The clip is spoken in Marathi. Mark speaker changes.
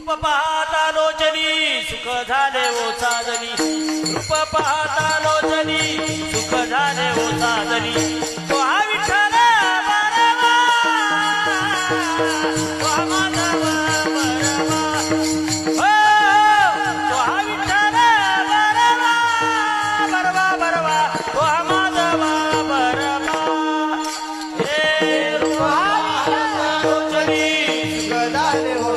Speaker 1: रूप पाहता लोचनी सुख झाले ओ साजनी रूप पाहता लोचनी सुख झाले ओ साजनी तो हा विठ्ठल बरवा तो हा माधव बरवा हो तो हा विठ्ठल बरवा बरवा बरवा तो हा माधव बरवा हे रूप पाहता लोचनी सुख झाले ओ